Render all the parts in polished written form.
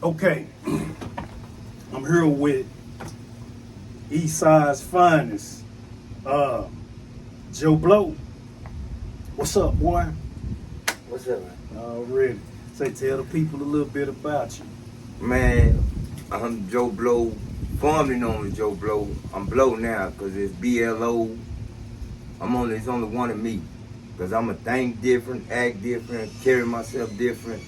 Okay, I'm here with Eastside's finest, Joe Blow. What's up, boy? What's up, man? Already. Say, tell the people a little bit about you. Man, I'm Joe Blow, formerly known as Joe Blow. I'm Blow now because it's BLO. It's only one of me because I'm a think different, act different, carry myself different,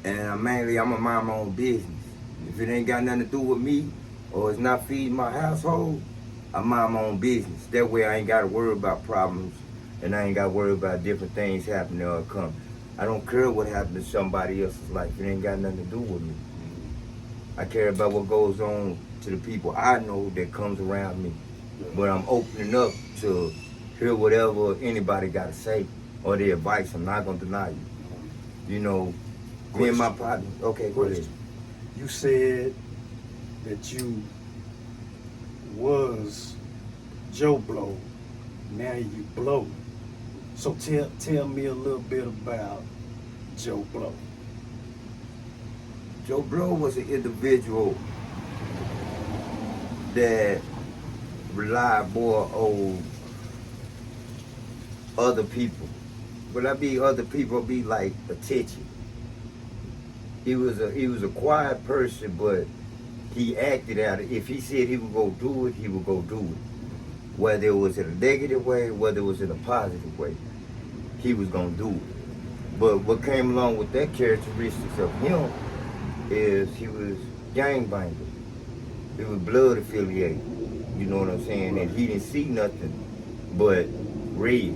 and I'm a mind my own business. If it ain't got nothing to do with me or it's not feeding my household, I mind my own business. That way I ain't got to worry about problems and I ain't got to worry about different things happening or come. I don't care what happened to somebody else's life. It ain't got nothing to do with me. I care about what goes on to the people I know that comes around me. But I'm opening up to hear whatever anybody got to say or their advice. I'm not going to deny you. You know, me and my partner. Okay, go ahead. You said that you was Joe Blow. Now you Blow. So tell me a little bit about Joe Blow. Joe Blow was an individual that relied more on other people. When I be other people, I be like attention. He was a quiet person, but he acted out. If he said he would go do it, he would go do it. Whether it was in a negative way, whether it was in a positive way, he was gonna do it. But what came along with that characteristics of him is he was gangbanger. He was blood affiliated. You know what I'm saying? And he didn't see nothing but red.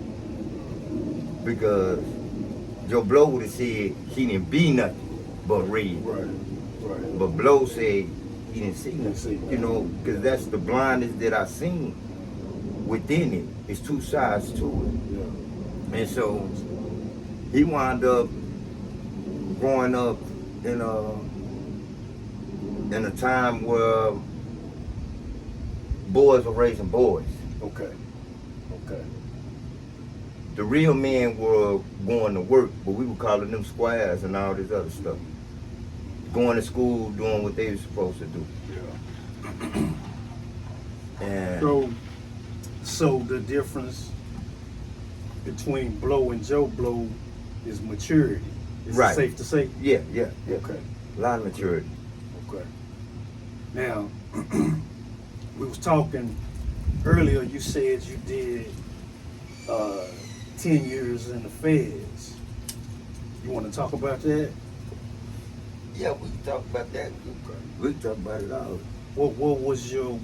Because Joe Blow would have said he didn't be nothing but red. Right. But Blow said he didn't see nothing. You know, because that's the blindness that I seen within it. It's two sides to it. Yeah. And so he wound up growing up in a time where boys were raising boys. Okay. The real men were going to work, but we were calling them squares and all this other stuff. Going to school, doing what they were supposed to do. Yeah. And so the difference between Blow and Joe Blow is maturity. Is right. it safe to say? Yeah. Okay. A lot of maturity. Okay. Now, we was talking earlier, you said you did 10 years in the feds. You want to talk about that? Yeah, we can talk about that. Okay. We can talk about it all. What was your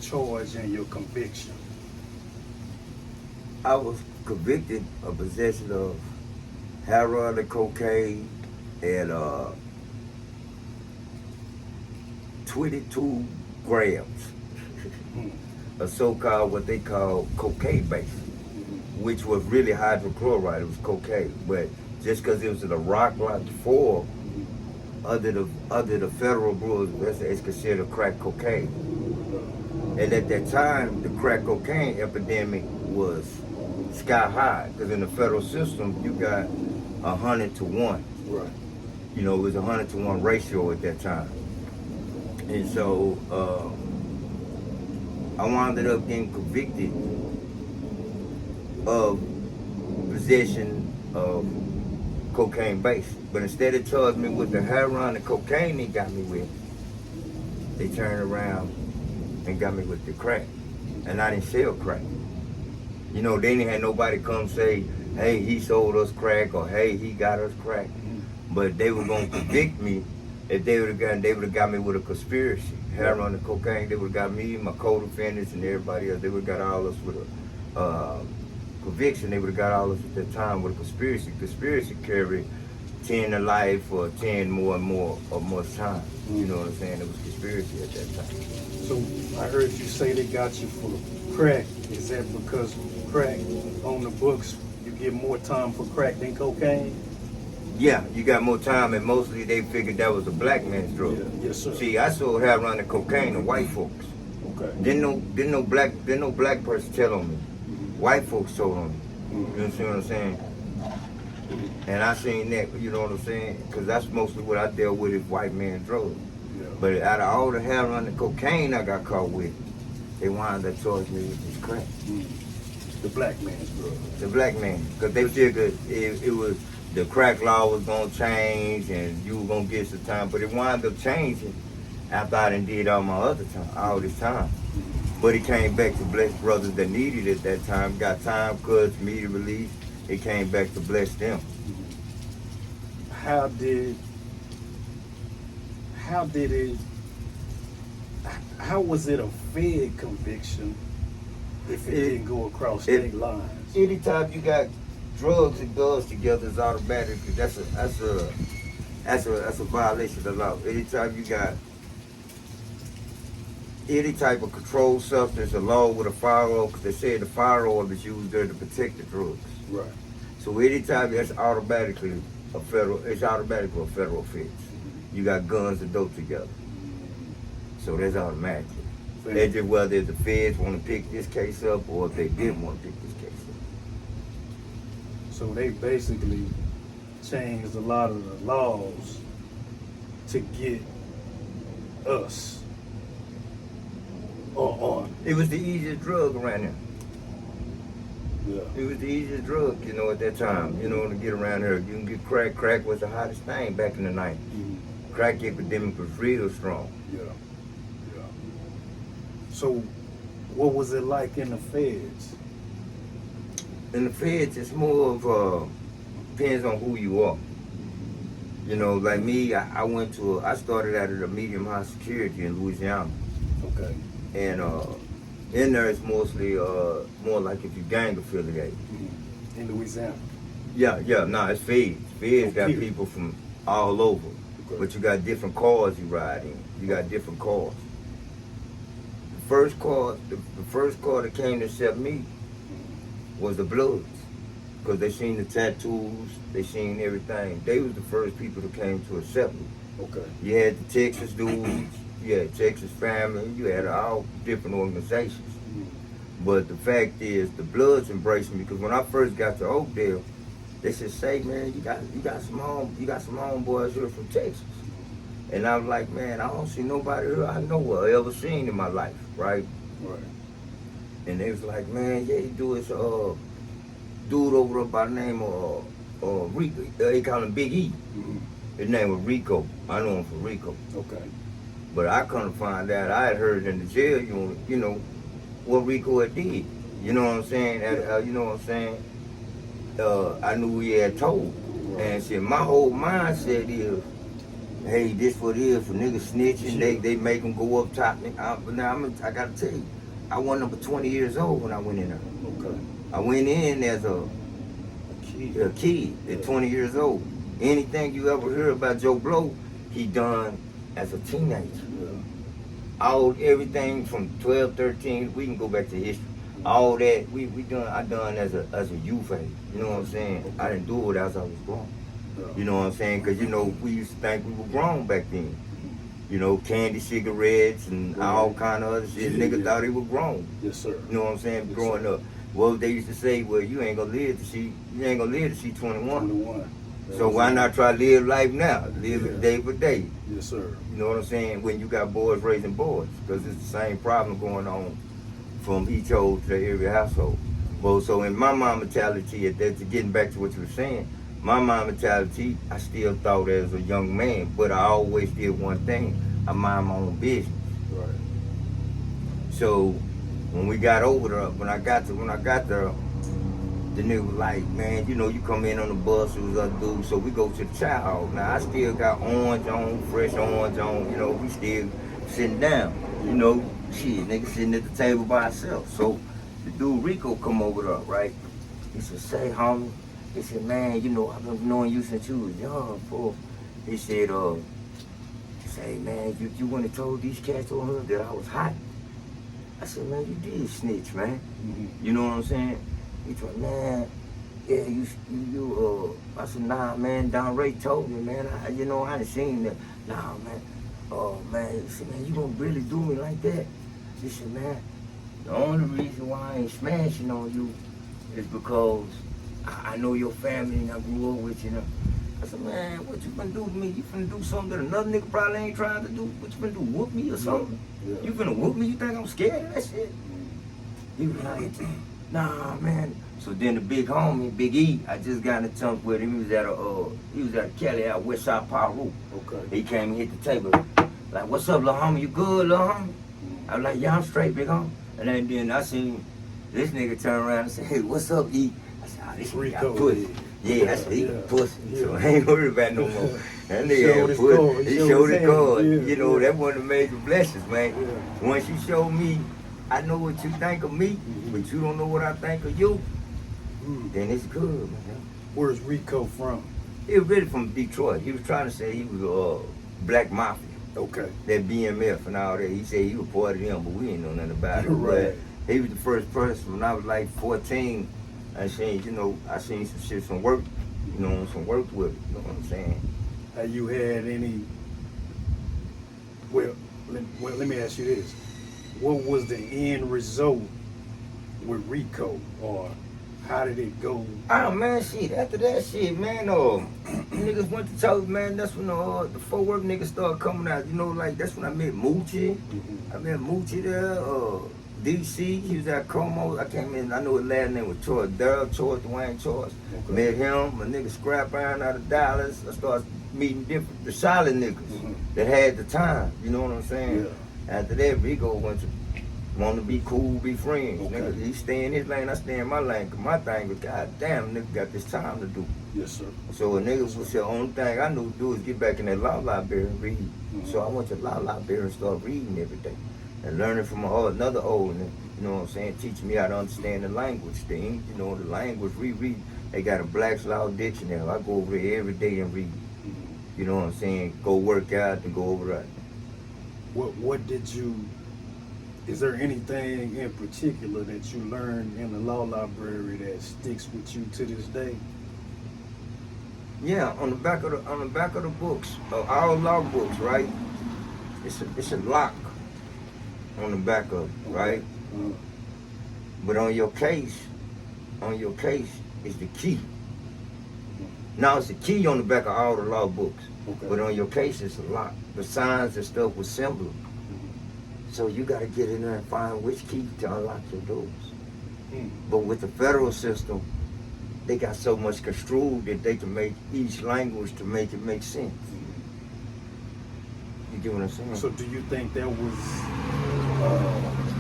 charge and your conviction? I was convicted of possession of heroin and cocaine and 22 grams of so-called what they call cocaine base, which was really hydrochloride. It was cocaine, but just because it was in a rock like form, under the federal rules, it's considered crack cocaine. And at that time, the crack cocaine epidemic was sky high because in the federal system, you got 100 to 1. Right. You know, it was 100 to 1 ratio at that time. And so I wound up getting convicted of possession of cocaine base. But instead of charging me with the heroin and cocaine they got me with, they turned around and got me with the crack. And I didn't sell crack. You know, they didn't have nobody come say, hey, he sold us crack or hey, he got us crack. But they were gonna convict me if they would have got me with a conspiracy. Heroin and cocaine, they would have got me, my co-defendants and everybody else, they would have got all us with a conviction. They would have got all us at that time with a conspiracy. Conspiracy carried 10 to life or 10 more and more or more time. You know what I'm saying? It was conspiracy at that time. So I heard you say they got you for crack. Is that because crack on the books, you get more time for crack than cocaine? Yeah, you got more time, and mostly they figured that was a black man's drug. Yeah. Yes, sir. See, I sold heroin and cocaine to white folks. Okay. Didn't no black person tell on me. White folks told on me. You understand what I'm saying? And I seen that, you know what I'm saying? Because that's mostly what I dealt with is white man drugs. Yeah. But out of all the heroin and cocaine I got caught with, they wound up charging me with this crack. The black man's drug. The black man. Because they figured it was, the crack law was going to change and you were going to get some time. But it wound up changing after I done did all my other time, all this time. But it came back to bless brothers that needed it at that time, got time cuts, immediate release. It came back to bless them. How did was it a Fed conviction if it didn't go across state lines? Anytime you got drugs and guns together, it's automatically that's a violation of the law. Anytime you got any type of controlled substance along with a firearm, because they say the firearm is used there to protect the drugs. Right. So anytime that's automatically a federal offense. You got guns and dope together. So that's automatically. That's just whether the feds want to pick this case up or if they didn't want to pick this case up. So they basically changed a lot of the laws to get us on. It was the easiest drug around there. Yeah. It was the easiest drug, you know, at that time, you know, to get around here. You can get crack. Crack was the hottest thing back in the 90s. Crack epidemic was real strong. Yeah. Yeah. So what was it like in the feds? In the feds, it's more of depends on who you are. You know, like me, I started out at a medium high security in Louisiana. Okay. And in there it's mostly more like if you gang affiliated. In Louisiana. Yeah, no, it's feds. Feds got people from all over. Okay. But you got different cars you ride in. You got different cars. The first car that came to accept me was the Bloods. Because they seen the tattoos, they seen everything. They was the first people that came to accept me. Okay. You had the Texas dudes, you had Texas Family, you had all different organizations. But the fact is, the Bloods embraced me because when I first got to Oakdale, they said, "Say, man, you got some homeboys here from Texas." And I was like, "Man, I don't see nobody here I know or ever seen in my life, right?" Right. And they was like, "Man, yeah, you do this dude over there by the name of Rico. They call him Big E. His name was Rico. I know him for Rico." Okay. But I couldn't find out. I had heard in the jail, you know, what Rico had did. You know what I'm saying? You know what I'm saying? I knew he had told. And shit, my whole mindset is, hey, this what it is for niggas snitching. They make them go up top. But now I gotta tell you, I wasn't but 20 years old when I went in there. Okay. I went in as a kid at 20 years old. Anything you ever hear about Joe Blow, he done as a teenager. Everything from 12, 13, we can go back to history. All that I done as a youth age. You know what I'm saying? I didn't do it as I was grown. You know what I'm saying? Because, you know, we used to think we were grown back then. You know, candy cigarettes and all kind of other shit. Niggas thought they were grown. Yes, sir. You know what I'm saying? Growing up. Well, they used to say, well, you ain't gonna live to see 21. 21. So why not try to live life now? Live it day by day. Yes, sir. You know what I'm saying? When you got boys raising boys, because it's the same problem going on from each household to every household. Well, so in my mom mentality, getting back to what you were saying, my mom mentality, I still thought as a young man, but I always did one thing: I mind my own business. Right. So when we got over there, when I got there, the nigga was like, "Man, you know, you come in on the bus, it was other dudes, so we go to the chow hall." Now I still got orange on, fresh orange on, you know, we still sitting down, you know, shit, nigga sitting at the table by himself. So the dude Rico come over there, right? He said, "Say, homie," he said, "Man, you know, I've been knowing you since you was young, fool." He said, "Say, man, you went and told these cats on her that I was hot." I said, "Man, you did snitch, man." You know what I'm saying? He told me, "Man, yeah, you I said, "Nah, man, Don Ray told me, man, I done seen that." "Nah, man, oh, man," he said, "Man, you gonna really do me like that?" He said, "Man, the only reason why I ain't smashing on you is because I know your family and I grew up with you. I said, man, what you finna do to me? You finna do something that another nigga probably ain't trying to do? What you finna do, whoop me or something? Yeah. You finna whoop me? You think I'm scared of that shit? He was like, nah, man. So then the big homie, Big E, I just got in a tunk with him. He was at a Cali out West Side Paru. Okay. He came and hit the table. Like, what's up, little homie? You good, little homie? I was like, yeah, I'm straight, big homie. And then I seen this nigga turn around and say, hey, what's up, E? I said, oh, this nigga got pussy. Yeah, I said, he got pussy. So I ain't worried about no more. That nigga had pussy. He showed his card. You know, that one of the major blessings, man. Once you show me, I know what you think of me, but you don't know what I think of you, then it's good, man. Where's Rico from? He was really from Detroit. He was trying to say he was Black Mafia. Okay. That BMF and all that. He said he was part of them, but we ain't know nothing about it. Right. But he was the first person when I was like 14. I seen some shit, some work, some work with it. You know what I'm saying? Have you had any? Well, let me ask you this: what was the end result with Rico, or how did it go? Oh man, shit. After that shit, man, niggas went to talk, man. That's when the Fort Worth niggas started coming out. You know, like that's when I met Moochie. I met Moochie there. DC, he was at Como. I can't remember. I know his last name was Choice. Dwayne Choice. Okay. Met him. A nigga Scrap Iron out of Dallas. I started meeting the solid niggas that had the time. You know what I'm saying? Yeah. After that, Rico went to want to be cool, be friends. Okay. Nigga, he stay in his lane, I stay in my lane. Cause my thing was, goddamn, nigga got this time to do. Yes, sir. So a nigga was the only thing I knew to do is get back in that law library and read. So I went to law library and started reading every day. And learning from another old nigga, you know what I'm saying, teaching me how to understand the language, the language, reread. They got a Black's Law Dictionary. I go over there every day and read. You know what I'm saying? Go work out and go over that. What did you, is there anything in particular that you learned in the law library that sticks with you to this day? Yeah, on the back of the books, all law books, right? It's a lock on the back of it, right? But on your case is the key. Now it's the key on the back of all the law books, but on your case it's a lock. The signs and stuff with symbols. So you got to get in there and find which key to unlock your doors. But with the federal system, they got so much construed that they can make each language to make it make sense. You get what I'm saying? So do you think that was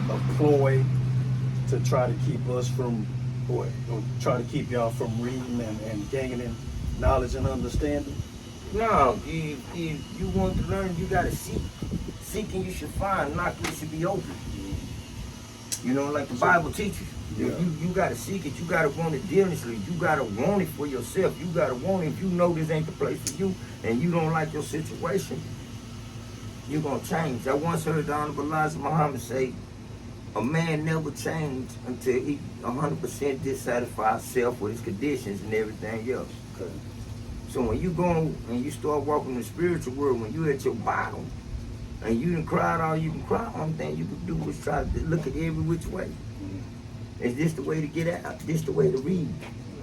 a ploy to try to keep us from, or try to keep y'all from reading and gaining knowledge and understanding? No, you want to learn, you got to seek. Seeking you should find, knocking you should be open. You know, like the Bible teaches. Yeah. You gotta seek it, you gotta want it diligently, you gotta want it for yourself, you gotta want it. If you know this ain't the place for you and you don't like your situation, you're gonna change. I once heard the Honorable Elijah Muhammad say, a man never changed until he 100% dissatisfied himself with his conditions and everything else. Okay. So when you go and you start walking in the spiritual world, when you at your bottom, and you done cried all you can cry, only thing you can do is try to look at every which way. Is this the way to get out? This the way to read?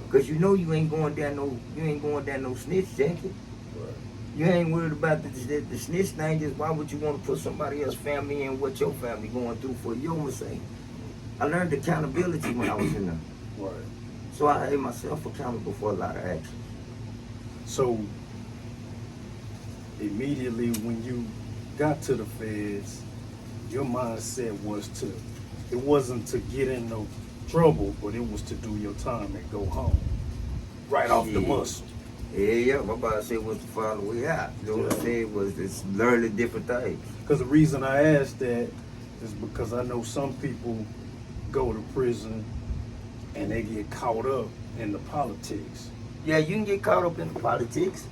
Because you know you ain't going down no snitch jacket. Right. You ain't worried about the snitch thing. Just why would you want to put somebody else's family in what your family going through for your mistake? I learned accountability when I was in there. Right. So I held myself accountable for a lot of actions. So immediately when you got to the feds, your mindset was it wasn't to get in no trouble, but it was to do your time and go home. Right off the muscle. Yeah, my boss said was to find a way out. You know what I said was just learn the different things. Because the reason I asked that is because I know some people go to prison and they get caught up in the politics. Yeah, you can get caught up in the politics.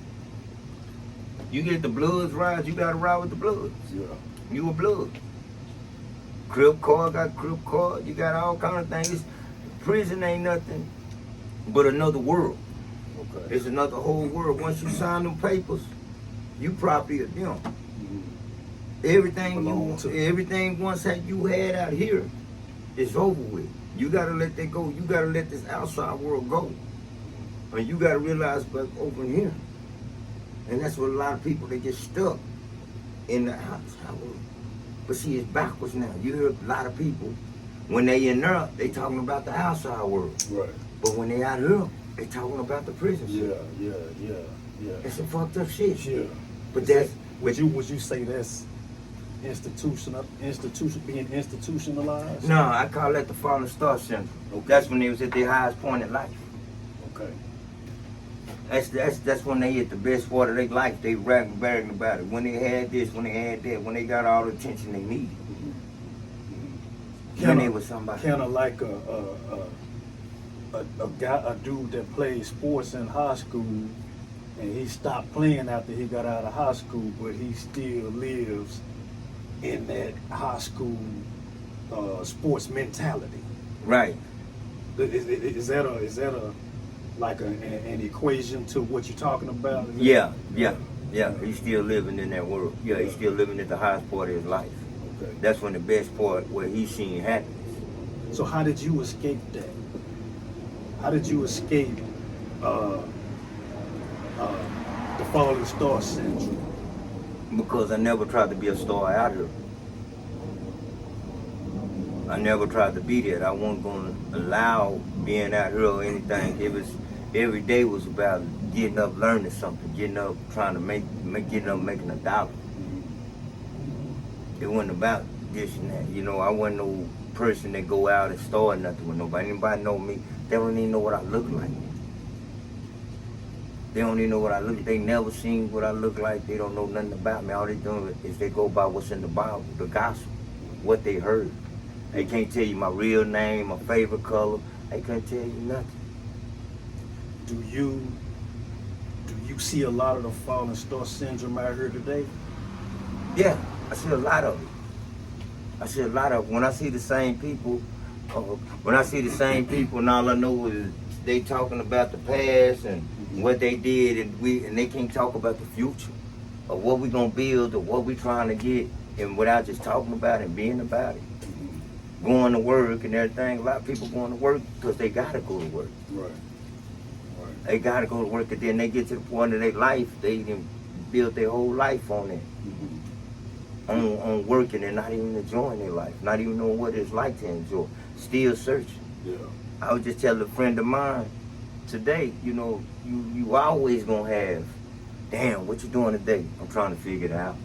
You get the Bloods ride, you gotta ride with the Bloods. Yeah. You a Blood. Crib card, got crib card, you got all kind of things. Prison ain't nothing but another world. Okay. It's another whole world. Once you sign them papers, you property of them. Everything once you had out here is over with. You gotta let that go. You gotta let this outside world go. And you gotta realize back over here. And that's what a lot of people, they get stuck in the outside world. But see, it's backwards now. You hear a lot of people, when they in there, they talking about the outside world. Right. But when they out here, they talking about the prison shit. Yeah. It's some fucked up shit. Yeah. But that's would you say that's being institutionalized? no, I call that the falling star syndrome. Okay. That's when they was at their highest point in life. Okay. That's when they hit the best part of their life. They bragging about it. When they had this, when they had that, when they got all the attention they needed. When they was somebody. Kind of like a dude that played sports in high school, and he stopped playing after he got out of high school, but he still lives in that high school sports mentality. Right. Is that a like an equation to what you're talking about? Yeah. He's still living in that world. Yeah, he's still living at the highest part of his life. Okay. That's when the best part where he's seeing happiness. So how did you escape that? How did you escape the falling star syndrome? Because I never tried to be a star out here. I never tried to be that. I wasn't gonna allow being out here or anything. It was every day was about getting up, learning something, getting up, trying to getting up, making $1. It wasn't about this and that. You know, I wasn't no person that go out and start nothing with nobody. Anybody know me, they don't even know what I look like. They don't even know what I look like. They never seen what I look like. They don't know nothing about me. All they doing is they go by what's in the Bible, the gospel, what they heard. They can't tell you my real name, my favorite color. They can't tell you nothing. Do you see a lot of the falling star syndrome out here today? Yeah, I see a lot of it. When I see the same people, and all I know is they talking about the past and what they did, and they can't talk about the future of what we gonna build or what we trying to get, and without just talking about it and being about it. Going to work and everything. A lot of people going to work because they gotta go to work. Right. They gotta go to work, and then they get to the point of their life, they done built their whole life on it. On working and not even enjoying their life, not even knowing what it's like to enjoy, still searching. Yeah. I was just telling a friend of mine today, you know, you always gonna have, damn, what you doing today? I'm trying to figure it out,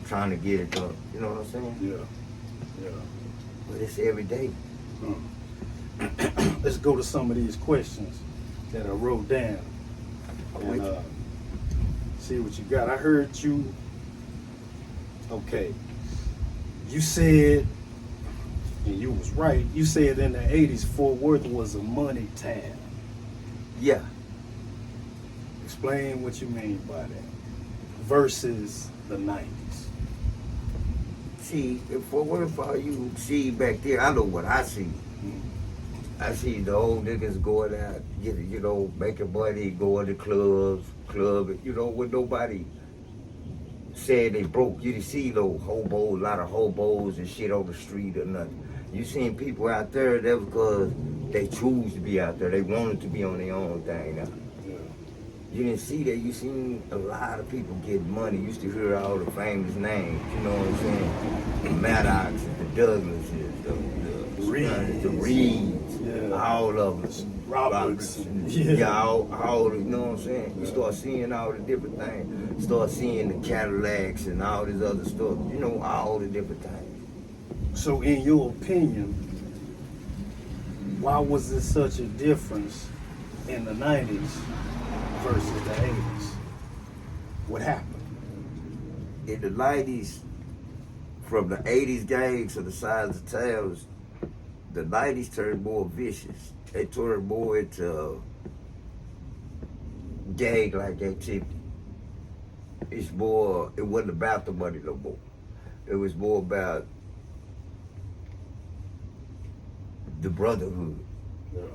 trying to get it done. You know what I'm saying? Yeah. But it's every day. Let's go to some of these questions that I wrote down and see what you got. I heard you. Okay, you said, and you was right, you said in the 80s Fort Worth was a money town. Yeah. Explain what you mean by that versus the 90s. See, if Fort Worth, all you see back there, I know what I see. I see the old niggas going out, making money, going to club, with nobody said they broke. You didn't see no hobos, a lot of hobos and shit on the street or nothing. You seen people out there, that was because they choose to be out there. They wanted to be on their own thing now. Yeah. You didn't see that. You seen a lot of people get money. You used to hear all the famous names, you know what I'm saying? The Maddox, the Douglases, the Reeds, yeah. all of them. Roberts. All you know what I'm saying? You start seeing all the different things. Start seeing the Cadillacs and all this other stuff. You know, all the different things. So in your opinion, why was there such a difference in the 90s versus the 80s? What happened? In the 90s, from the 80s gangs to the size of towns, the 90s turned more vicious. They turned more into gang-like activity. It wasn't about the money no more. It was more about the brotherhood,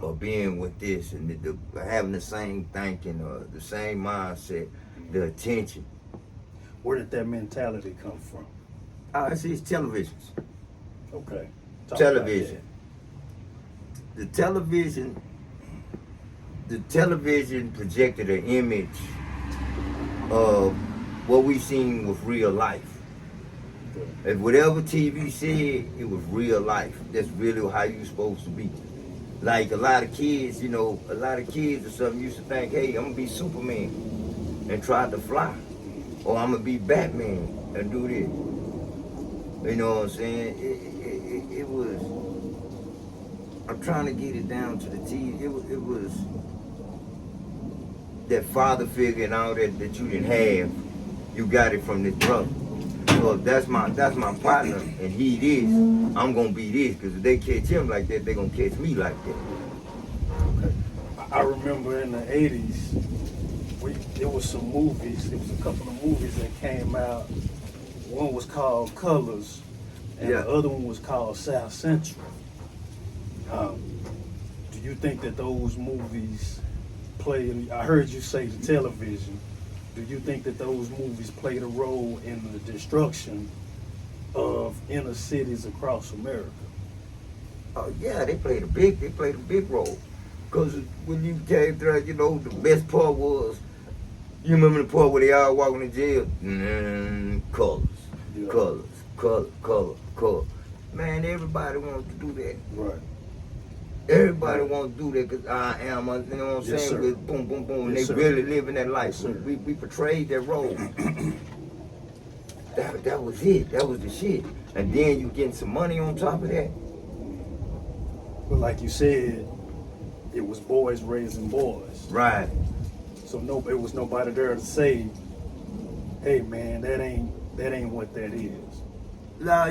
or being with this and having the same thinking or the same mindset, the attention. Where did that mentality come from? I see it's televisions. Okay. Television. The television, the television projected an image of what we seen was real life. If whatever TV said, it was real life. That's really how you supposed to be. Like a lot of kids, a lot of kids or something used to think, hey, I'm gonna be Superman and try to fly. Or I'm gonna be Batman and do this. You know what I'm saying? It was, I'm trying to get it down to the T. It was that father figure and all that you didn't have. You got it from this brother. So if that's my partner and he this, I'm gonna be this. Because if they catch him like that, they gonna catch me like that. Okay. I remember in the 80s, there was some movies. There was a couple of movies that came out. One was called Colors, and the other one was called South Central. Do you think that those movies played? I heard you say the television. Do you think that those movies played a role in the destruction of inner cities across America? Oh yeah, they played a big role. Cause when you came through, the best part was, you remember the part where they all walking in jail? Colors. Man, everybody wanted to do that. Right. Everybody wants to do that because I am, you know what I'm saying? Sir. With boom, boom, boom. Yes, they sir. really living that life. Yes, we portrayed that role. that was it. That was the shit. And then you getting some money on top of that. But like you said, it was boys raising boys. Right. So it was nobody there to say, hey man, that ain't what that is. Nah,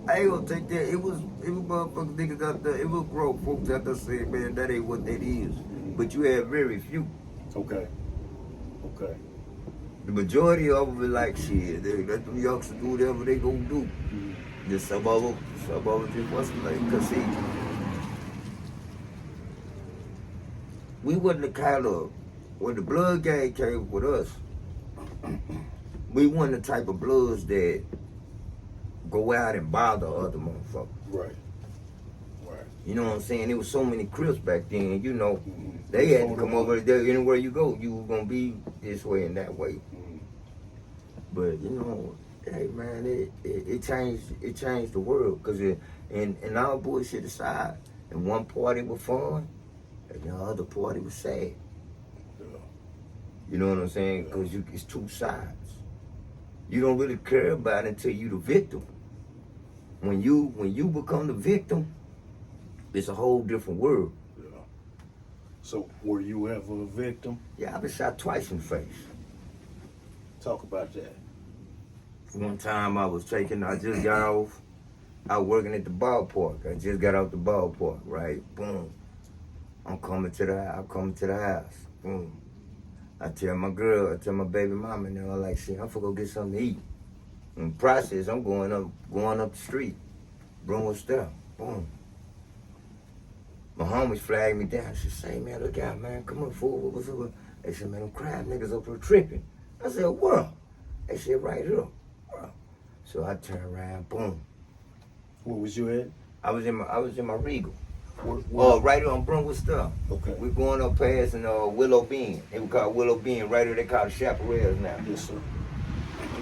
I ain't gonna take that. It was motherfucking niggas out there. It was grown folks out there saying, man, that ain't what that is. But you had very few. Okay. The majority of them is like, shit, they let them youngsters do whatever they gonna do. Just some of them just wasn't like, cause see, we wasn't the kind of, when the blood gang came with us, we wasn't the type of bloods that go out and bother other motherfuckers. Right. You know what I'm saying? There was so many Crips back then, they had to come over there. Anywhere you go, you were gonna be this way and that way. But hey man, it changed the world. Cause and our bullshit aside, and one party was fun, and the other party was sad. Yeah. You know what I'm saying? Cause it's two sides. You don't really care about it until you the victim. When you become the victim, it's a whole different world. Yeah. So were you ever a victim? Yeah, I've been shot twice in the face. Talk about that. One time I just got off, I was working at the ballpark. I just got out the ballpark, right? Boom. I'm coming to the house. Boom. I tell my baby mama, and they're like, shit, I'm gonna go get something to eat. In the process, I'm going up the street. Brewing stuff. Boom. My homies flagged me down. She said, man, look out, man. Come on, fool. What was up? They said, man, them crab niggas up here tripping. I said, where? They said, right here. Where? So I turned around, boom. Where was you at? I was in my Regal. Where? Right here on Brunwood stuff. Okay. We're going up past Willow Bend. They were called Willow Bend. Right here, they call it Chaparrals now. Yes, sir.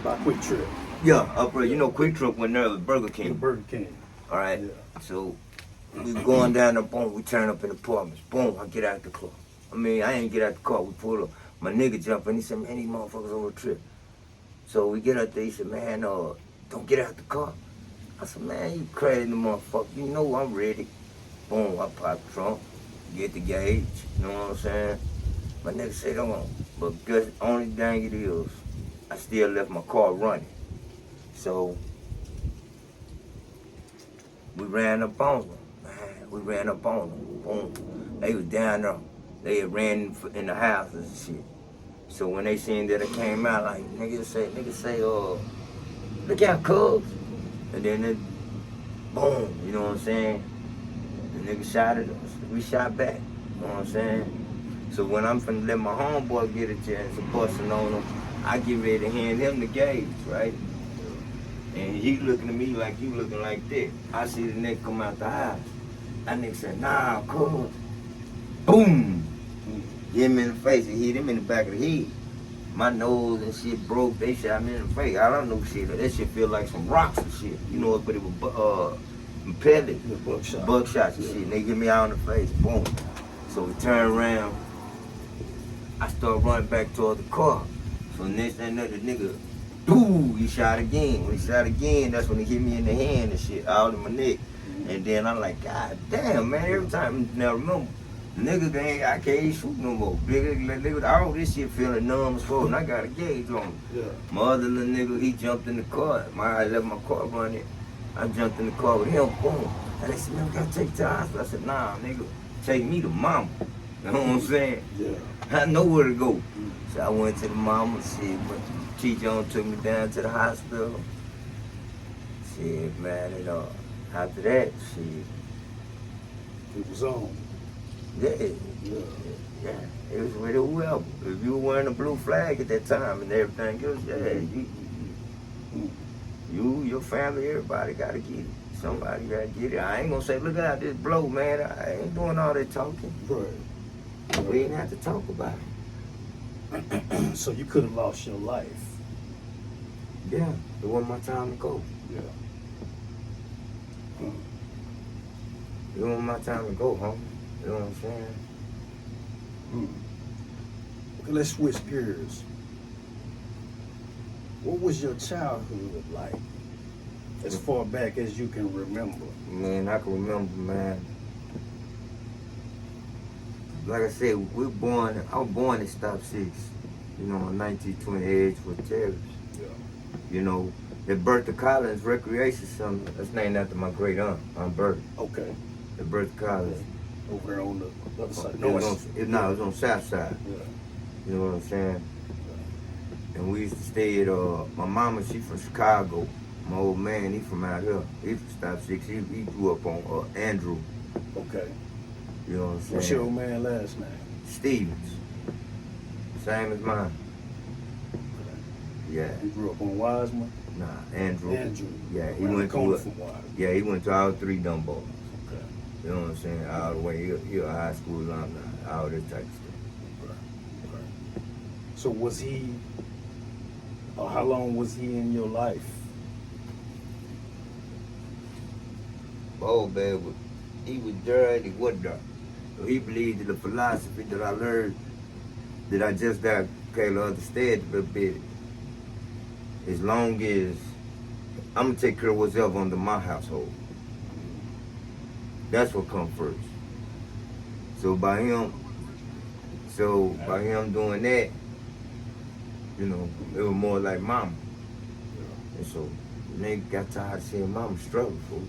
By Quick Trip. Yeah, up there. Quick Trip went there with Burger King. The Burger King. All right. Yeah. So we going down there, boom, we turn up in apartments. Boom, I get out the car. I ain't get out the car, we pull up. My nigga jump in, he said, man, these motherfuckers on a trip. So we get out there, he said, man, don't get out the car. I said, man, you crazy motherfucker, you know I'm ready. Boom, I pop the trunk, get the gauge, you know what I'm saying? My nigga said, come on. But guess only thing it is, I still left my car running. So we ran up on them. Boom. They was down there. They had ran in the houses and shit. So when they seen that I came out, like, niggas say, look out, cuz. And then it, boom, you know what I'm saying? The nigga shot at us. We shot back, you know what I'm saying? So when I'm finna let my homeboy get a chance of busting on him, I get ready to hand him the gauge, right? And he looking at me like you looking like that. I see the nigga come out the house. That nigga said, nah, cool. Boom. hit him in the face. It hit him in the back of the head. My nose and shit broke. They shot me in the face. I don't know shit. That shit feel like some rocks and shit. You know, but it was pellets, The buckshot. buckshots and Yeah. shit. And they get me out in the face. Boom. So we turn around. I start running back toward the car. So next thing another nigga, doo, he shot again. When he shot again, that's when he hit me in the hand and shit, out in my neck. And then I'm like, God damn, man, every time, now remember, nigga, I can't shoot no more. Nigga, all this shit feeling numb as fuck, and I got a gauge on me. Yeah. My other little nigga, he jumped in the car. I left my car running. I jumped in the car with him, boom. And they said, man, we gotta take you to the hospital. I said, nah, nigga, take me to mama. You know what I'm saying? Yeah. I know where to go. So I went to the mama, shit, but T-John took me down to the hospital. Shit, man, and after that, shit, It was on. yeah, Yeah. yeah, it was with whoever. If you were wearing a blue flag at that time and everything else, yeah, your family, everybody gotta get it. Somebody gotta get it. I ain't gonna say, look at this blow, man. I ain't doing all that talking. Right. We ain't have to talk about it. So you could have lost your life. Yeah, it wasn't my time to go. Yeah. It wasn't my time to go, homie. You know what I'm saying? Okay, let's switch gears. What was your childhood like? As far back as you can remember. Man, I can remember, man. Like I said, I was born in Stop 6, you know, in 1920 Edgewood Terrace. Yeah. You know, the Bertha Collins Recreation Center, that's named after my great aunt, Aunt Bertha. Okay. The Bertha Collins. Over there on the other side. It was on the south side. Yeah. You know what I'm saying? And we used to stay at, my mama, she from Chicago. My old man, he from out here. He from Stop 6. He grew up on Andrew. Okay. You know what I'm saying? What's your old man last name? Stevens. Same as mine. Yeah. You grew up on Wiseman? Nah, Andrew. Andrew. Yeah, he Around went the corner to from Wiseman. Yeah, he went to all three Dumbo. Okay. You know what I'm saying? All the way. He a high school alumni. All this type of stuff. Okay. So was he, or how long was he in your life? Oh, man, he was there and he wasn't there. So he believed in the philosophy that I learned, that I just got to understand a little bit. As long as I'm going to take care of what's ever under my household. That's what comes first. So by him doing that, you know, it was more like mama. And so nigga got tired of seeing mama struggle, fool.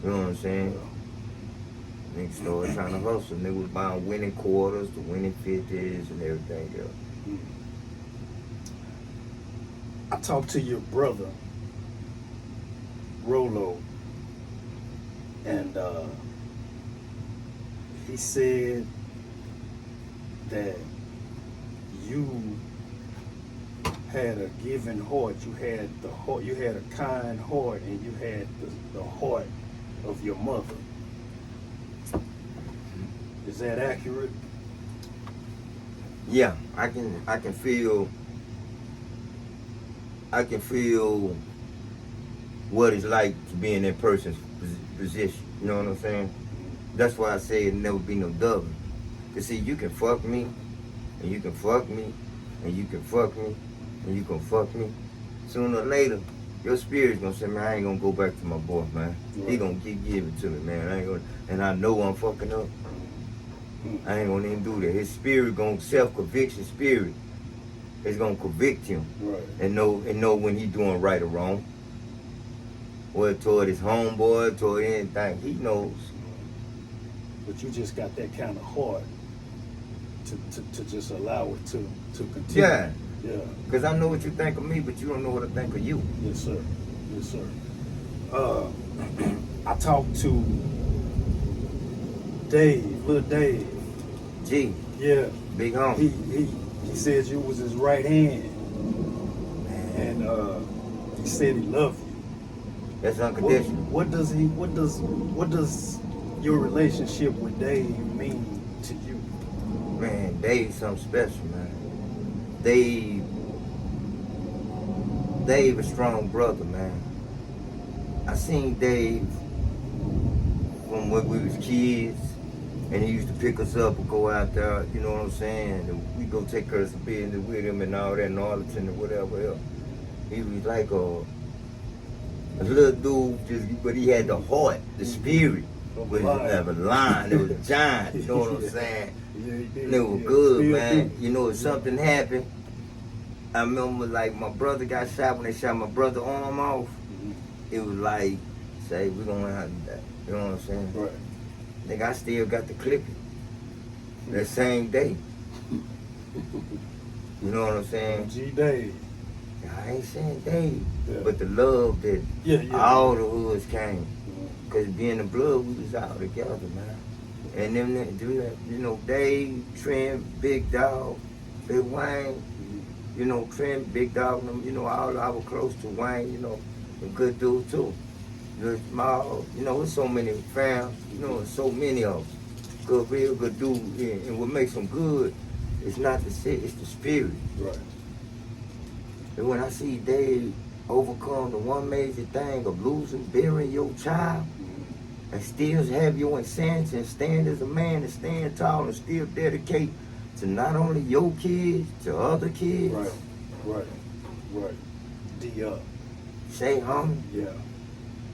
You know what I'm saying? Nigga started trying to hustle. Nigga was buying winning quarters, the winning 50s and everything else. I talked to your brother, Rolo, and he said that you had a giving heart. You had the heart. You had a kind heart, and you had the heart of your mother. Is that accurate? Yeah, I can feel what it's like to be in that person's position. You know what I'm saying? That's why I say it'll never be no double. Cause see, you can fuck me, and you can fuck me, and you can fuck me, and you can fuck me. Sooner or later, your spirit's gonna say, man, I ain't gonna go back to my boy, man. Right. He gonna keep giving to me, man. I ain't gonna, and I know I'm fucking up. I ain't gonna even do that. His spirit gonna self-conviction spirit is gonna convict him. Right. And know when he doing right or wrong. Or toward his homeboy, toward anything, he knows. But you just got that kind of heart to just allow it to continue. Yeah. Yeah. Cause I know what you think of me, but you don't know what I think of you. Yes, sir. Yes, sir. I talked to Dave, little Dave. G, Yeah. big homie. He said you was his right hand, and he said he loved you. That's unconditional. What does your relationship with Dave mean to you? Man, Dave's something special, man. Dave a strong brother, man. I seen Dave from when we was kids, and he used to pick us up and go out there, you know what I'm saying? And we go take care of some business with him and all that in Arlington and whatever else. He was like a little dude, but he had the heart, the spirit. But he have a line, it was a giant, you know what I'm saying? Yeah, he did. And it was good, man. You know, if something happened, I remember like my brother got shot when they shot my brother's arm off. It was like, say, we're gonna have that. You know what I'm saying? Right. Nigga, I still got the clipping. That same day. You know what I'm saying? G Dave. I ain't saying Dave, Yeah. but the love that all the hoods came. Because being the blood, we was out together, man. And them, you know, Dave, Trent, Big Dog, Big Wayne, you know, Trent, Big Dog, them, you know, all I was close to Wayne, you know, a good dude too. Good small, you know, there's so many fans, you know, so many of them. Good, real good dude. And what makes them good is not the shit, it's the spirit. Right. And when I see Dave overcome the one major thing of losing, burying your child, and still have your insanity and stand as a man and stand tall and still dedicate to not only your kids, to other kids. Right. Say, homie. Yeah.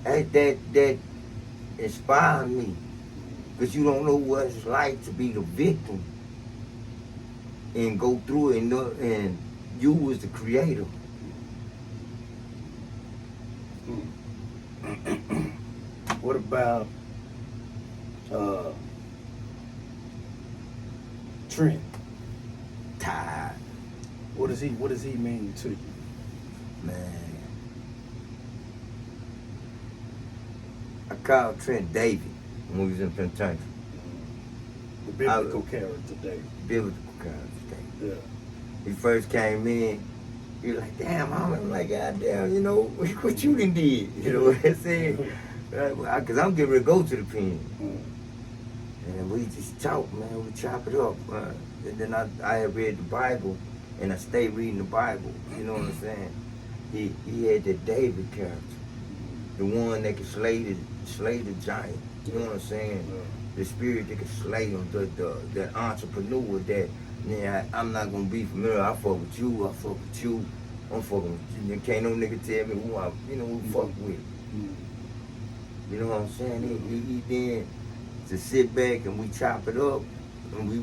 That inspired me. Because you don't know what it's like to be the victim and go through it and you was the creator. What about Trent? Tired. What does he mean to you? Man. I called Trent David when we was in penitentiary. The biblical character, David. Biblical character, David. Yeah. He first came in, he was like, damn, I'm like, goddamn, you know, what you done did? You know what I'm saying? Because I'm getting ready to go to the pen. And we just talk, man, we chop it up. And then I had read the Bible, and I stayed reading the Bible, you know what I'm saying? He had that David character, the one that could slay the giant, you know what I'm saying? The spirit that could slay him, that entrepreneur that, man, I'm not gonna be familiar. I fuck with you. I'm fucking with you. Can't no nigga tell me who who fuck with. You know what I'm saying? He then to sit back and we chop it up and we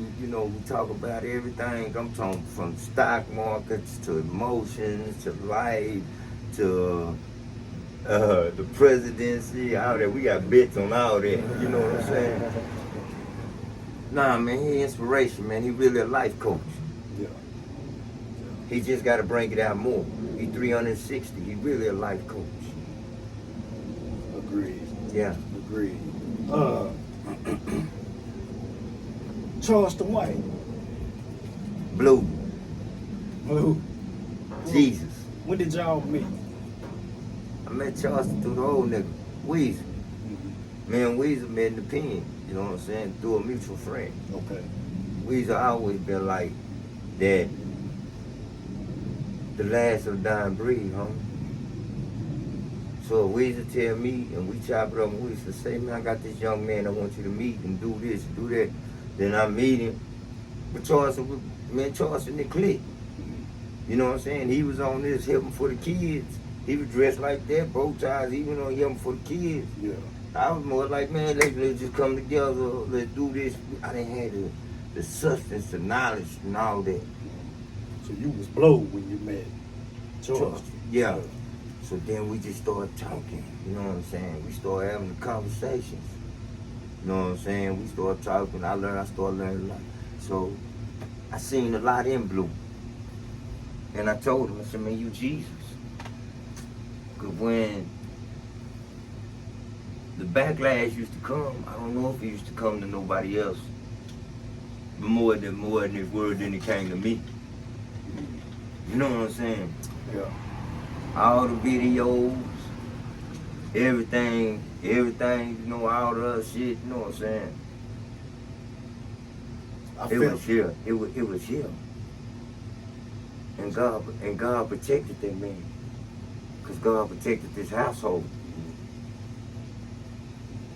talk about everything. I'm talking from stock markets to emotions to life to the presidency, all that. We got bits on all that. You know what I'm saying? Nah, man, he inspiration, man. He really a life coach. Yeah. He just got to bring it out more. He 360. He really a life coach. Agreed. Yeah. Agreed. Charleston White. Blue. Blue. Jesus. When did y'all meet? I met Charleston through the old nigga, Weezer. Me and Weezer met in the pen, you know what I'm saying, through a mutual friend. Okay. Weezer always been like that, the last of the dying breed, homie. So Weezer tell me, and we chop it up, and Weezer say, man, I got this young man I want you to meet and do this, do that. Then I meet him. But Charleston, me and Charleston, they clicked. You know what I'm saying? He was on this, helping for the kids. He was dressed like that, bow ties, he went on helping for the kids. Yeah. I was more like, man, let's just come together, let's do this. I didn't have the substance, the knowledge, and all that. So you was blow when you met Charleston. Yeah. So then we just started talking, you know what I'm saying? We started having the conversations. You know what I'm saying? We started talking, I started learning a lot. So I seen a lot in Blue. And I told him, I said, man, you Jesus. Because when the backlash used to come, I don't know if it used to come to nobody else. But more than his word than it came to me. You know what I'm saying? Yeah. All the videos, everything, you know, all the other shit, you know what I'm saying? It was here. It was here. And God protected that man. Because God protected this household.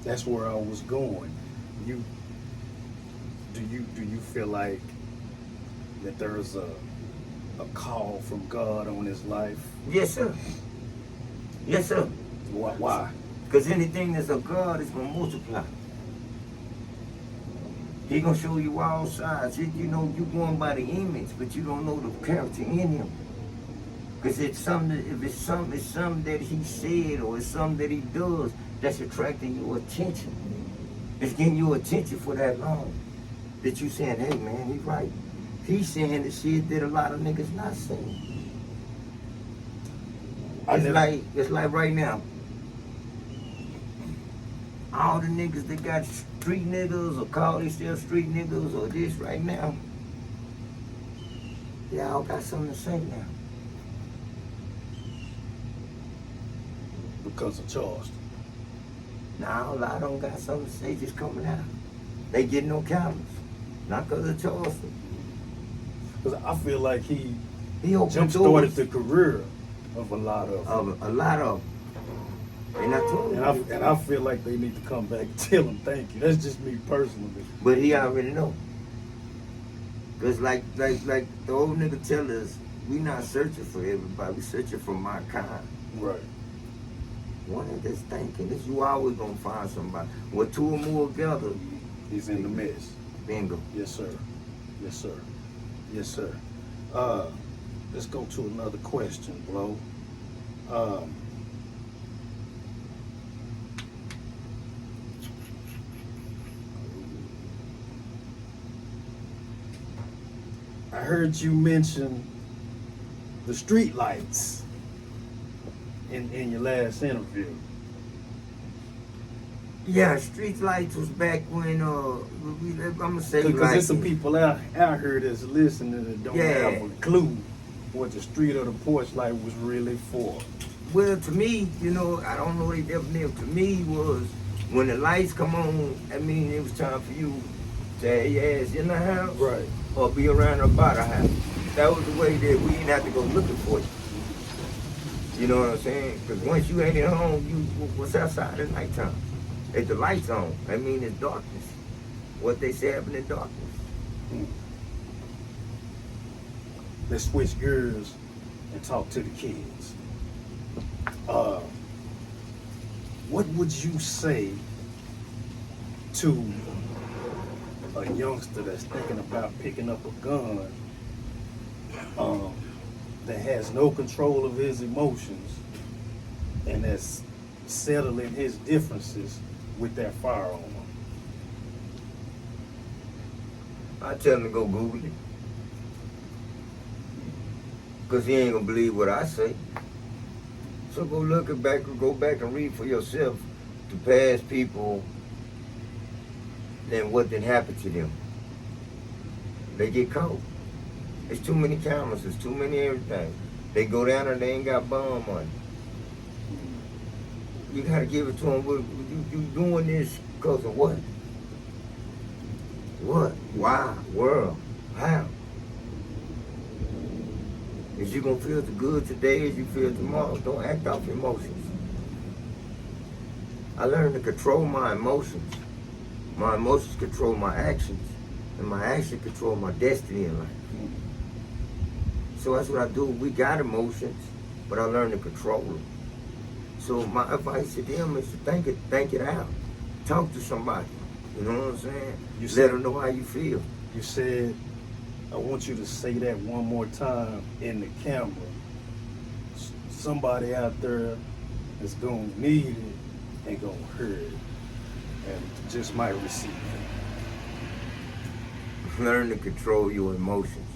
That's where I was going. Do you feel like that there's a call from God on his life? Yes, sir. Yes, sir. Why? Because anything that's of God is going to multiply. He going to show you all sides. You know, you going by the image, but you don't know the character in him. Because if it's something that he said or it's something that he does that's attracting your attention. It's getting your attention for that long. That you saying, hey man, he's right. He's saying the shit that a lot of niggas not saying. It's like right now. All the niggas that got street niggas or call themselves street niggas or this right now, they all got something to say now. Because of Charleston. Now a lot of them got something to say just coming out. They getting no cameras. Not because of Charleston. Because I feel like he jump-started the career of a lot of them. A lot of them. And I feel like they need to come back and tell him thank you. That's just me personally. But he already know. Because like the old nigga tell us, we not searching for everybody. We searching for my kind. Right. One of this thinking is you always gonna find somebody. With two or more together, he's in the mess. Bingo. Yes, sir. Yes, sir. Yes, sir. Let's go to another question, Blow. I heard you mention the street lights in your last interview. Yeah, street lights was back when I'm gonna say because like there's some people out here that's listening that don't have a clue what the street or the porch light was really for. Well, to me, you know, I don't know the definition. To me, was when the lights come on, I mean, it was time for you to have your ass in the house, right, or be around or by the house. That was the way that we didn't have to go looking for you. You know what I'm saying? Because once you ain't at home, you what's outside at nighttime? If the lights on, I mean, it's darkness. What they say happen in darkness. Let's switch gears and talk to the kids. What would you say to a youngster that's thinking about picking up a gun, that has no control of his emotions and that's settling his differences with that firearm? I tell him to go Google it. Because he ain't going to believe what I say. So go back and read for yourself the past people and what did happen to them. They get caught. There's too many cameras, there's too many everything. They go down and they ain't got bond money. You gotta give it to them. You doing this because of what? What? Why? World? How? Is you gonna feel the good today as you feel tomorrow? Don't act off emotions. I learned to control my emotions. My emotions control my actions, and my actions control my destiny in life. So that's what I do. We got emotions, but I learned to control them. So my advice to them is to think it out. Talk to somebody. You know what I'm saying? Let them know how you feel. You said, I want you to say that one more time in the camera. Somebody out there is going to need it and going to hear it and just might receive it. Learn to control your emotions.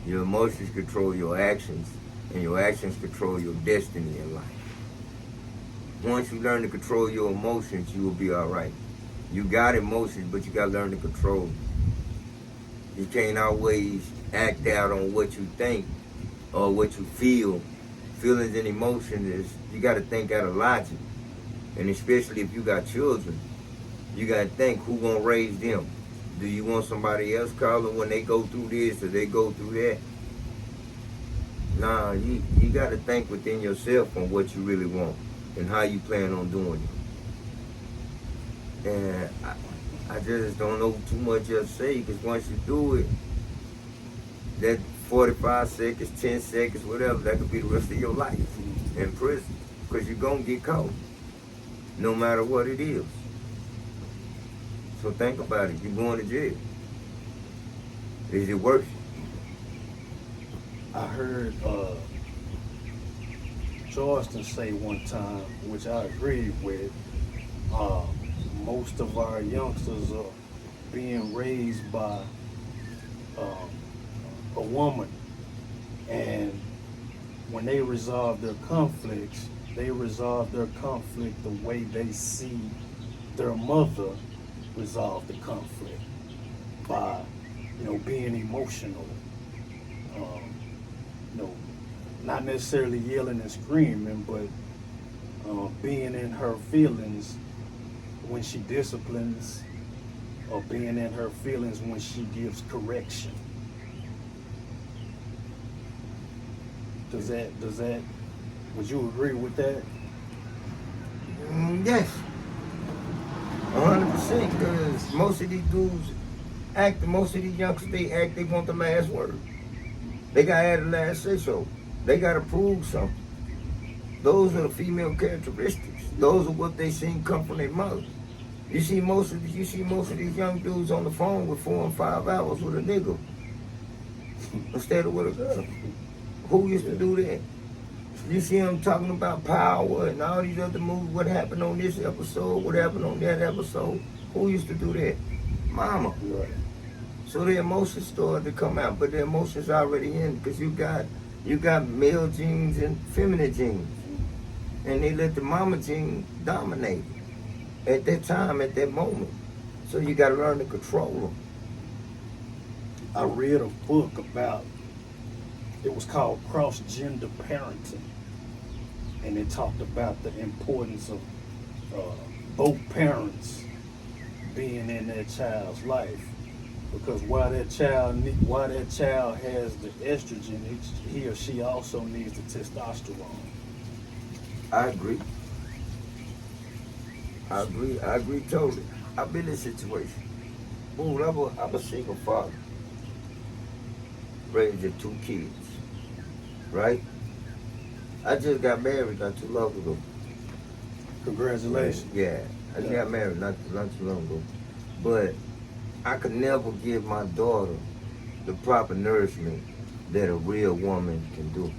Your emotions control your actions, and your actions control your destiny in life. Once you learn to control your emotions, you will be all right. You got emotions, but you got to learn to control them. You can't always act out on what you think or what you feel. Feelings and emotions is, you got to think out of logic. And especially if you got children, you got to think who gonna raise them. Do you want somebody else calling when they go through this or they go through that? Nah, you got to think within yourself on what you really want and how you plan on doing it. And I just don't know too much else to say, because once you do it, that 45 seconds, 10 seconds, whatever, that could be the rest of your life in prison, because you're going to get caught no matter what it is. So think about it. You're going to jail. Is it worth it? I heard Charleston say one time, which I agree with, most of our youngsters are being raised by a woman, and when they resolve their conflicts, they resolve their conflict the way they see their mother resolve the conflict, by being emotional, not necessarily yelling and screaming, but being in her feelings when she disciplines, or being in her feelings when she gives correction. Would you agree with that? Yes. 100%, because most of these dudes most of these youngsters, they want the last word. They got to have the last say so. They got to prove something. Those are the female characteristics. Those are what they seen come from their mother. You see most of these young dudes on the phone with 4 and 5 hours with a nigga instead of with a girl. Who used to do that? You see them talking about power and all these other movies. What happened on this episode? What happened on that episode? Who used to do that? Mama. Right. So the emotions started to come out, but the emotions already in, because you got male genes and feminine genes, and they let the mama gene dominate at that time, at that moment. So you got to learn to control them. I read a book about, it was called Cross-Gender Parenting, and it talked about the importance of both parents being in that child's life, because while that child has the estrogen, he or she also needs the testosterone. I agree totally. I've been in a situation. Boom, I'm a single father, raising 2 kids, right? I just got married not too long ago. Congratulations. Yeah, I just got married not too long ago. But I could never give my daughter the proper nourishment that a real woman can do.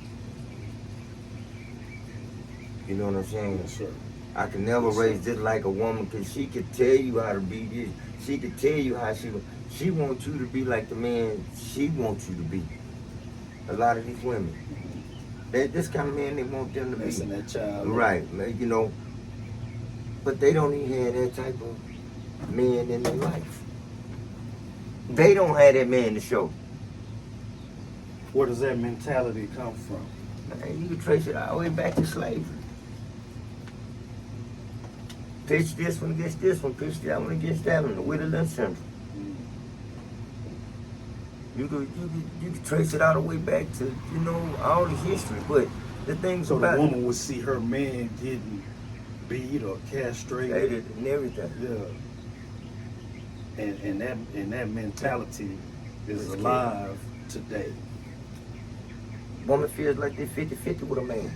You know what I'm saying? Yes, sir. I can never raise just like a woman, because she could tell you how to be this. She could tell you how she wants you to be like the man she wants you to be. A lot of these women, this kind of man they want them to be. Messing that child. Right, but they don't even have that type of man in their life. They don't have that man to show. Where does that mentality come from? Man, you can trace it all the way back to slavery. Pitch this one against this one, pitch that one against that one, the Whittleland syndrome. You could trace it all the way back to, all the history. But the things so about the woman would see her man getting beat or castrated and everything. Yeah. And that mentality is alive today. Woman feels like they're 50-50 with a man.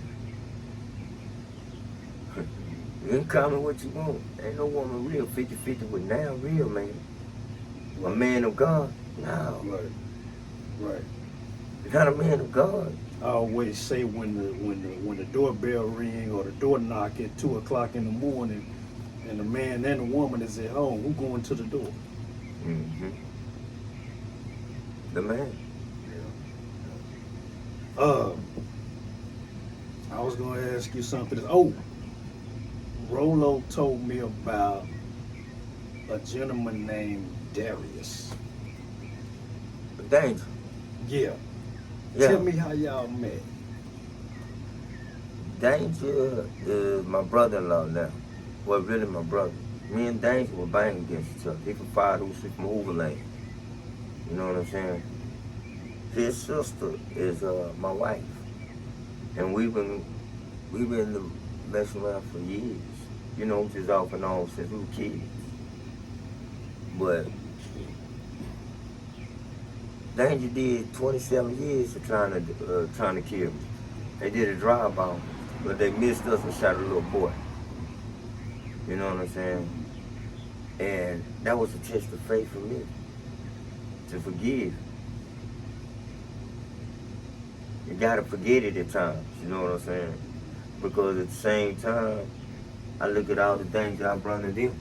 You can call me what you want. Ain't no woman real 50-50 with now real man. A man of God. No. Right. Not a man of God. I always say when the doorbell ring or the door knock at 2 o'clock in the morning, and the man and the woman is at home, who going to the door? Mm-hmm. The man. Yeah. I was going to ask you something. Rolo told me about a gentleman named Darius. Danger. Yeah. Tell me how y'all met. Danger is my brother-in-law now. Well, really my brother. Me and Danger were banging against each other. He from 506 from Hoover Lane. You know what I'm saying? His sister is my wife. And we've been messing around for years. You know, just off and on since we were kids. But Danger did 27 years of trying to kill me. They did a drive-by, but they missed us and shot a little boy. You know what I'm saying? And that was a test of faith for me, to forgive. You gotta forget it at times, you know what I'm saying? Because at the same time, I look at all the things that I've run into them.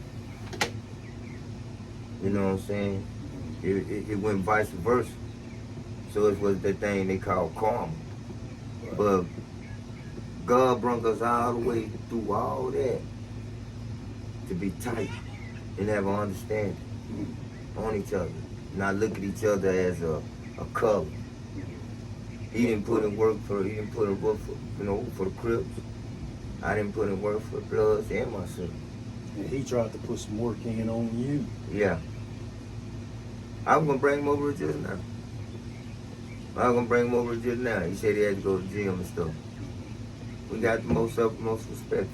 You know what I'm saying? It went vice versa. So it was that thing they call karma. But God brought us all the way through all that to be tight and have an understanding on each other. Not look at each other as a color. He didn't put in work for the Crips. I didn't put in work for the Bloods and myself. And he tried to put some work in on you. Yeah. I was gonna bring him over just now. He said he had to go to the gym and stuff. We got the most respect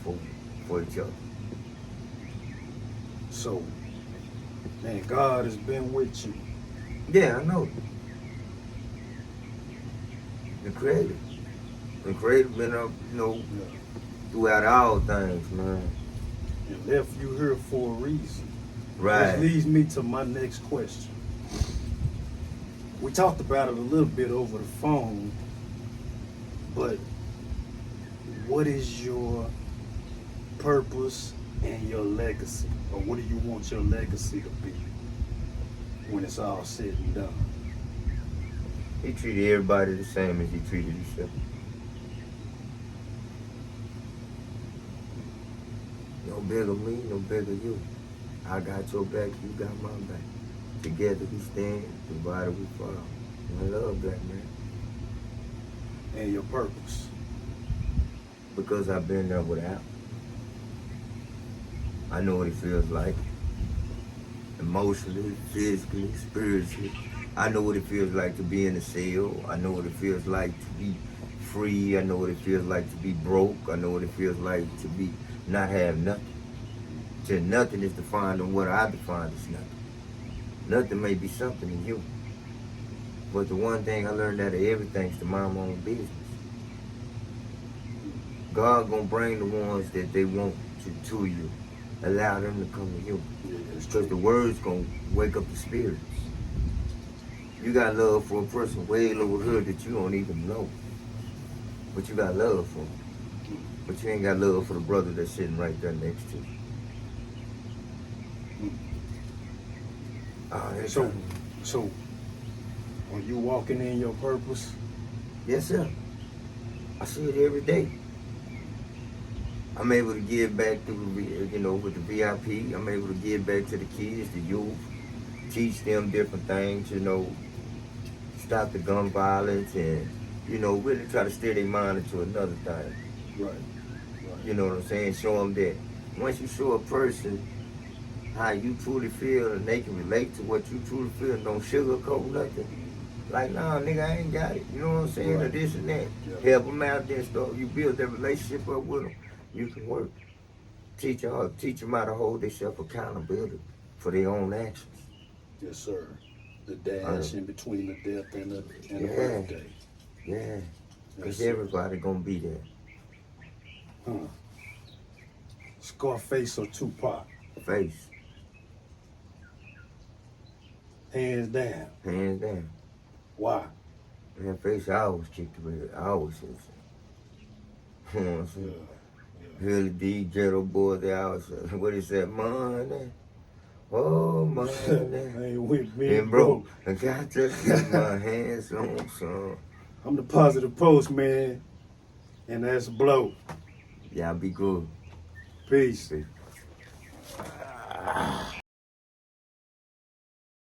for each other. So, man, God has been with you. Yeah, I know. The Creator been up, throughout all things, man. And left you here for a reason. Right. Which leads me to my next question. We talked about it a little bit over the phone, but what is your purpose and your legacy? Or what do you want your legacy to be when it's all said and done? He treated everybody the same as he treated himself. No bigger me, no bigger you. I got your back, you got my back. Together we stand, divided we fall. I love that, man. And your purpose? Because I've been there without. I know what it feels like. Emotionally, physically, spiritually. I know what it feels like to be in a cell. I know what it feels like to be free. I know what it feels like to be broke. I know what it feels like to be not have nothing. Till nothing is defined on what I define as nothing. Nothing may be something in you. But the one thing I learned out of everything is to mind my own business. God gonna bring the ones that they want to you. Allow them to come to you. Because the word's gonna wake up the spirits. You got love for a person way over here that you don't even know. But you got love for them. But you ain't got love for the brother that's sitting right there next to you. So, are you walking in your purpose? Yes, sir. I see it every day. I'm able to give back to, with the VIP. I'm able to give back to the kids, the youth, teach them different things, stop the gun violence and, really try to steer their mind into another thing. Right. You know what I'm saying? Show them that once you show a person how you truly feel and they can relate to what you truly feel, don't sugarcoat nothing. Like, nah, nigga, I ain't got it. You know what I'm saying? Right. Or this and that. Yeah. Help them out there and stuff. You build that relationship up with them. You can work. Teach them how to hold themselves accountability for their own actions. Yes, sir. The dash in between the death and the birthday. Yeah. Because Yes, everybody gonna be there. Huh. Scarface or Tupac? Face. Hands down. Hands down. Why? Man, Face, I always kicked the real. I always said so. You know what I'm saying? Really D, ghetto boy, they always say, what is that, money? Oh, money. Ain't with me, And bro, I got to get my hands on some. I'm the Positive Postman, and that's Blow. Y'all be good. Peace. Peace.